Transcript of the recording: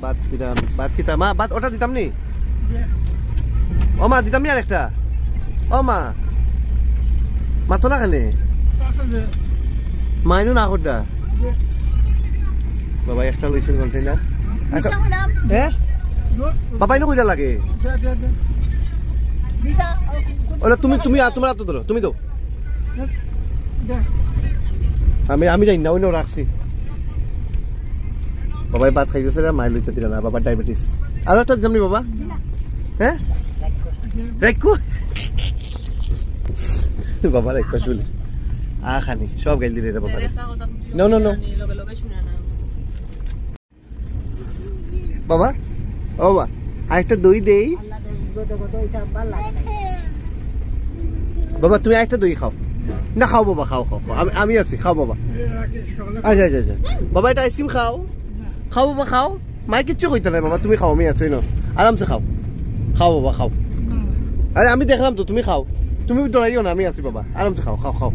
ভাত দিতাম, ভাত খেতাম। মা ভাত ওটা দিতাম নি? ও মা দিতাম নি আরেকটা? ও মা মাতো না খানে মাইনু না করডা বাবা একটা লইছেন কন্টেইনার। আচ্ছা হ্যাঁ বাবা ইনো কইলা লাগে ওলা তুমি তুমি তোমার হাত ধরো, তুমি দাও। আমি জানি না, ওইও রাখছি। বাবাই ভাত খাইতেছে না, মাই লইতে দিলা না, বাবা ডায়াবেটিস। আর একটা জামনি বাবা, হ্যাঁ রাখো বাবা রাখো শুলে খানি সব গাইল দিলে বাবা। নো নো নো বাবা, ও বাবা আরেকটা দই দেই বাবা। তুমি আরেকটা দই খাও না? খাও বাবা, খাও খাও, আমি আছি, খাও বাবা। আচ্ছা আচ্ছা আচ্ছা বাবা এটা আইসক্রিম খাও, খাও বাবা খাও। মাই কিচ্ছু কইতে নাই বাবা, তুমি খাও, আমি আছি না, আরামসে খাও, খাও বাবা খাও। আরে আমি দেখলাম তো, তুমি খাও, তুমি ডরাইও না, আমি আছি বাবা, আরামসে খাও, খাও খাও।